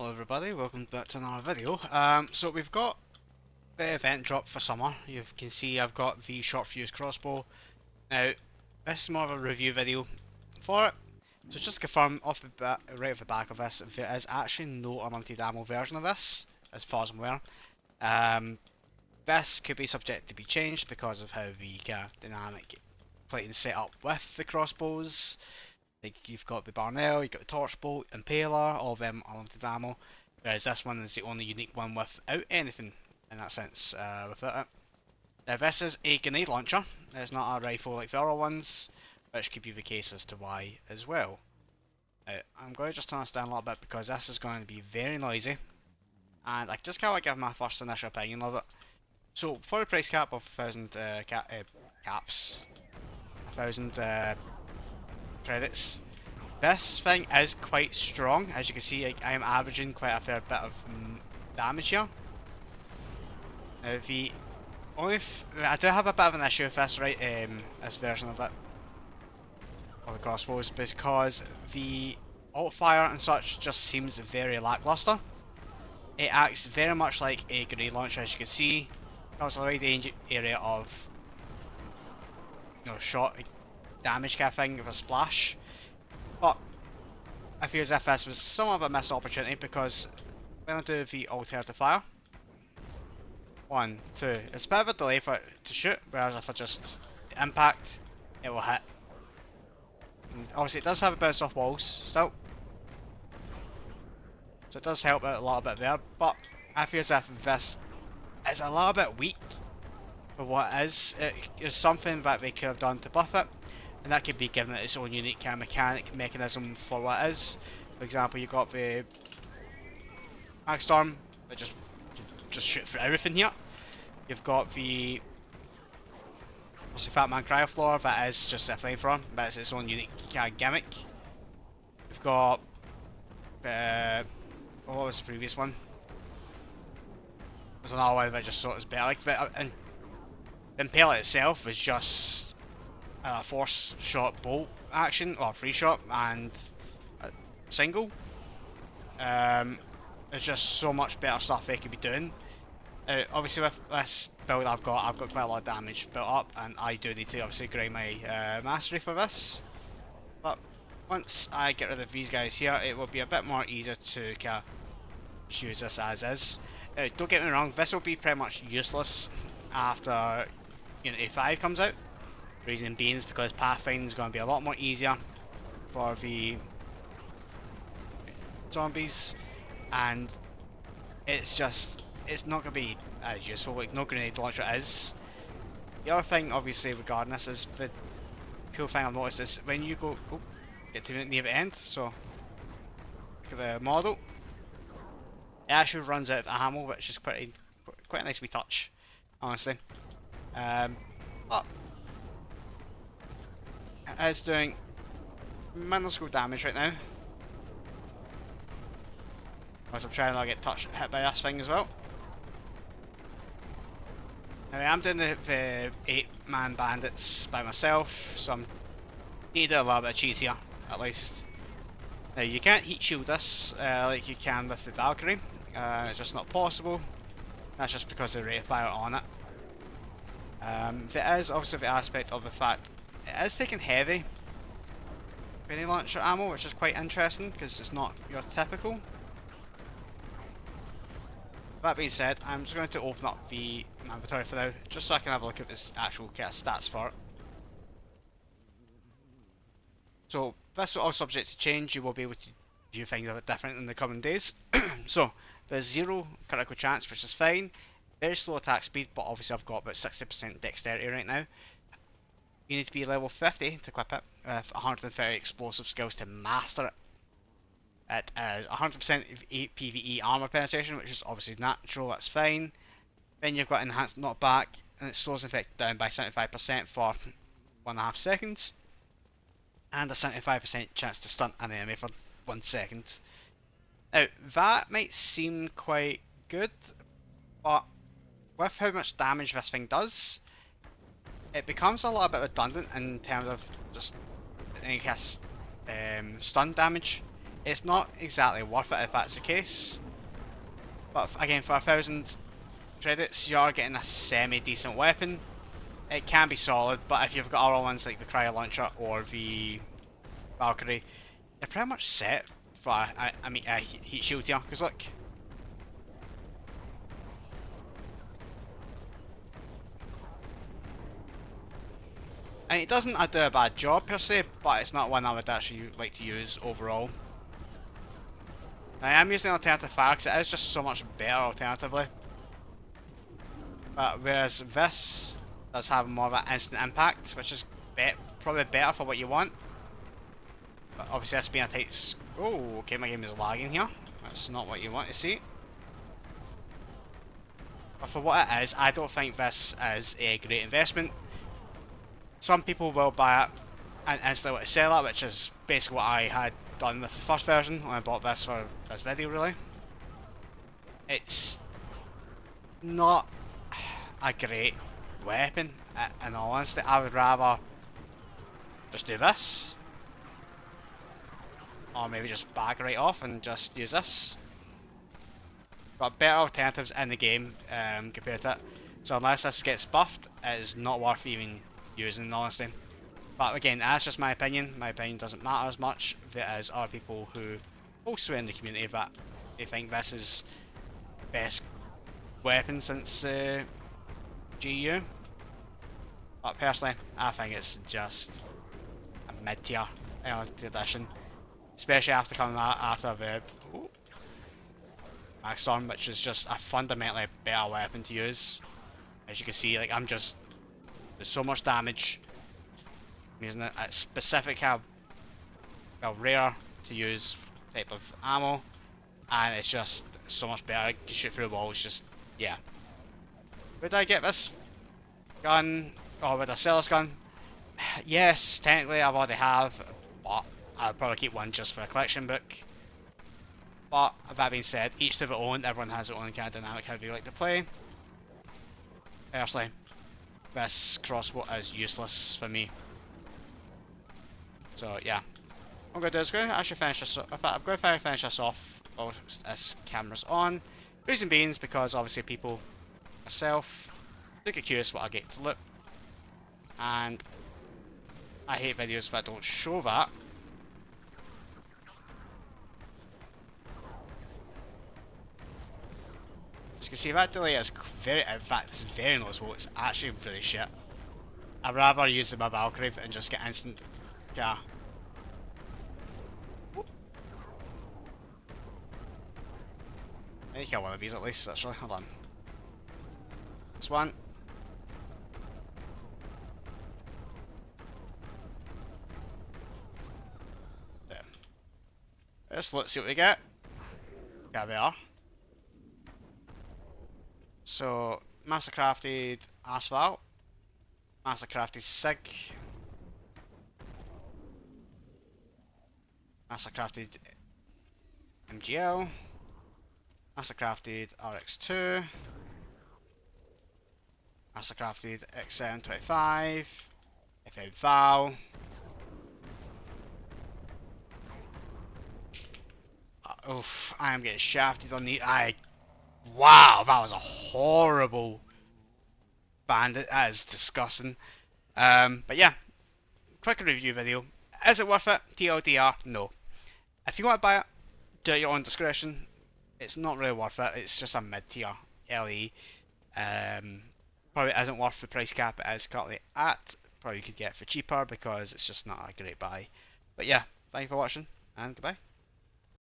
Hello everybody, welcome back to another video. So we've got the event drop for summer. You can see I've got the Shortfuse Crossbow. Now, this is more of a review video for it. So just to confirm off the bat, right off the back of this, there is actually no unlimited ammo version of this, as far as I'm aware. This could be subject to be changed because of how the dynamic plating set up with the crossbows. Like you've got the Barnell, you've got the Torchbolt, Impaler, all of them unlimited ammo. Whereas this one is the only unique one without anything in that sense without it. Now this is a grenade launcher, it's not a rifle like the other ones, which could be the case as to why as well. I'm going to just turn this down a little bit because this is going to be very noisy. And I just can't give my first initial opinion of it. So for a price cap of 1,000 caps, 1,000 credits. This thing is quite strong. As you can see, I am averaging quite a fair bit of damage here. Now the only I do have a bit of an issue with this, right? This version of it, of the crossbows, because the alt fire and such just seems very lackluster. It acts very much like a grenade launcher, as you can see. Covers a wide range area of shot damage kind of thing with a splash. But I feel as if this was somewhat of a missed opportunity because when I do the alternative fire, 1, 2, it's a bit of a delay for it to shoot, whereas if I just impact, it will hit. And obviously it does have a bounce off walls still, so it does help out a little bit there, but I feel as if this is a little bit weak for what it is. It is something that they could have done to buff it, and that could be given it its own unique kind of mechanism for what it is. For example, you've got the Mag Storm that just shoot through everything here. You've got the Fat Man Cryofloor that is just a flamethrower, but it's its own unique kind of gimmick. We've got what was the previous one? There's another one that just sort of better. Like the Impaler itself is just a force shot bolt action, or free shot and single. There's just so much better stuff they could be doing. Obviously with this build I've got quite a lot of damage built up, and I do need to obviously grind my mastery for this. But once I get rid of these guys here, it will be a bit more easier to use this as is. Don't get me wrong, this will be pretty much useless after Unity 5 comes out. Reason being is because Pathfinder is going to be a lot more easier for the zombies, and it's not going to be as useful like no grenade launcher is. The other thing, obviously, regarding this, is the cool thing I've noticed is when you go get to near the end, so look at the model, it actually runs out of ammo, which is quite a nice wee touch, honestly. But it's doing minuscule damage right now, as I'm trying not to get hit by this thing as well. Now I am doing the 8-man bandits by myself, so I'm need to do a little bit of cheese here, at least. Now you can't heat shield this like you can with the Valkyrie, it's just not possible. That's just because of the rate of fire on it. There is also the aspect of the fact it is taking heavy grenade launcher ammo, which is quite interesting because it's not your typical. That being said, I'm just going to open up the inventory for now, just so I can have a look at this actual stats for it. So this is all subject to change. You will be able to view things a bit different in the coming days. So there's 0 critical chance, which is fine. Very slow attack speed, but obviously I've got about 60% dexterity right now. You need to be level 50 to equip it, with 130 explosive skills to master it. It is 100% PvE armor penetration, which is obviously natural, that's fine. Then you've got enhanced knockback, and it slows effect down by 75% for 1.5 seconds. And a 75% chance to stun an enemy for 1 second. Now, that might seem quite good, but with how much damage this thing does, it becomes a little bit redundant in terms of just any stun damage. It's not exactly worth it if that's the case. But again, for 1,000 credits, you are getting a semi-decent weapon. It can be solid, but if you've got other ones like the Cryo Launcher or the Valkyrie, you're pretty much set for a heat shield here. Because look, and it doesn't do a bad job per se, but it's not one I would actually like to use overall. I am using alternative fire because it is just so much better alternatively. But whereas this does have more of an instant impact, which is probably better for what you want. But obviously this being a tight... Oh, okay, my game is lagging here. That's not what you want to see. But for what it is, I don't think this is a great investment. Some people will buy it and instantly want to sell it, which is basically what I had done with the first version when I bought this for this video really. It's not a great weapon, in all honesty. I would rather just do this, or maybe just back right off and just use this. Got better alternatives in the game compared to it, so unless this gets buffed, it is not worth even using, in all honesty. But again, that's just my opinion. My opinion doesn't matter as much. There is other people who also in the community that they think this is best weapon since GU. But personally, I think it's just a mid-tier edition, especially after coming out after the Max Storm, which is just a fundamentally better weapon to use. As you can see, like there's so much damage. I'm using it at specific rare to use type of ammo, and it's just so much better. I can shoot through walls. Just yeah. Would I get this gun, or would I sell this gun? Yes, technically I already have, but I'll probably keep one just for a collection book. But that being said, each to their own. Everyone has their own kind of dynamic how they like to play. Personally, this crossbow is useless for me. So yeah, I'm going to do is actually finish this. In fact, I'm going to finish this off while this camera's on. Reason being is because obviously people, myself, do get curious what I get to look, and I hate videos that don't show that. As you can see, that delay is very, in fact, it's very noticeable. It's actually really shit. I'd rather use my Valkyrie and just get instant. Yeah. I need to kill one of these at least, actually. Hold on. This one. There. Let's see what we get. Yeah, they are. So, mastercrafted asphalt, mastercrafted sig, mastercrafted MGL, mastercrafted RX2, mastercrafted XM25, FM Val. Oof, I am getting shafted on the. Wow, that was a horrible bandit. That is disgusting. But yeah, quick review video. Is it worth it? TLDR, no. If you want to buy it, do it at your own discretion. It's not really worth it. It's just a mid-tier LE. Probably isn't worth the price cap it is currently at. Probably you could get it for cheaper because it's just not a great buy. But yeah, thank you for watching and goodbye.